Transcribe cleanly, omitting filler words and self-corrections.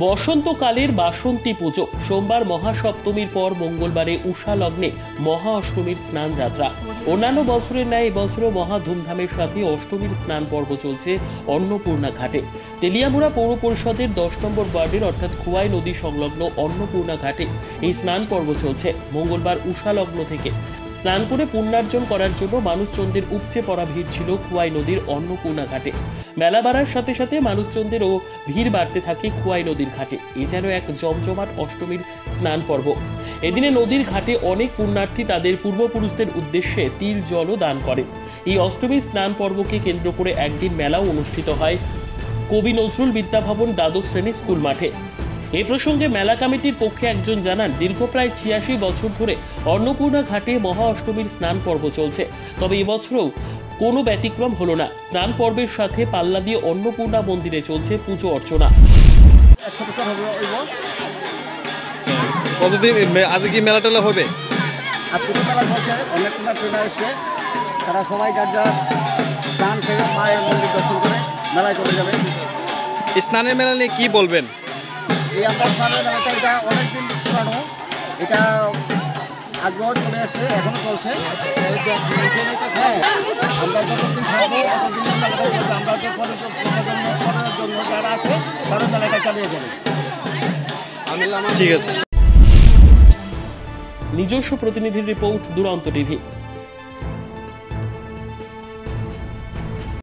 বসন্তকালের বাসন্তী পুজো সোমবার মহাসপ্তমীর পর মঙ্গলবারে উষা লগ্নে মহা অষ্টমীর স্নান যাত্রা। অন্যান্য বছরের ন্যায় এবছরও মহা ধুমধামের সাথে অষ্টমীর স্নান পর্ব চলছে অন্নপূর্ণা ঘাটে। তেলিয়ামুড়া পৌর পরিষদের 10 নম্বর ওয়ার্ডের অর্থাৎ খোয়াই নদী সংলগ্ন অন্নপূর্ণা ঘাটে এই স্নান পর্ব চলছে। মঙ্গলবার উষা লগ্ন থেকে স্নান করে পুণ্যার্জন করার জন্য মানুষজনদের উপচে পড়া ভিড় ছিল খোয়াই নদীর অন্নপূর্ণা ঘাটে। মেলা বাড়ার সাথে সাথে মানুষজনদেরও ভিড় বাড়তে থাকে খোয়াই নদীর ঘাটে। এ যেন এক জমজমাট অষ্টমীর স্নান পর্ব। এদিনে নদীর ঘাটে অনেক পুণ্যার্থী তাদের পূর্বপুরুষদের উদ্দেশ্যে তিল জলও দান করে। এই অষ্টমীর স্নান পর্বকে কেন্দ্র করে একদিন মেলাও অনুষ্ঠিত হয় কবি নজরুল বিদ্যাভবন দ্বাদশ শ্রেণী স্কুল মাঠে। এ প্রসঙ্গে মেলা কমিটির পক্ষে একজন জানান, দীর্ঘ প্রায় 86 বছর ধরে অন্নপূর্ণা ঘাটে মহা অষ্টমীর স্নান পর্ব চলছে। তবে এবছরও কোনো ব্যতিক্রম হলো না। স্নান পর্বের সাথে পাল্লা দিয়ে অন্নপূর্ণা মন্দিরে চলছে পুজো অর্চনা। কতদিন আজকে কি মেলা টেলা হবে? অনেকটা ট্রেনে এসে তারা সবাই যার যার স্নান থেকে মায়ের মন্দির দর্শন করে মেলায় চলে যাবে। স্নানের মেলা নিয়ে কি বলবেন? এই আমরা স্নানের মেলাটা এটা অনেকদিন পুরানো, এটা আগেও চলে এসে এখনো চলছে। হ্যাঁ, আমরা যতদিন থাকবো ততদিন মেলাটা চলবে। আমরা যে পরের জন্য যারা আছে তারা মেলাটা চালিয়ে যাবে। ঠিক আছে। নিজস্ব প্রতিনিধির রিপোর্ট, দুরন্ত টিভি।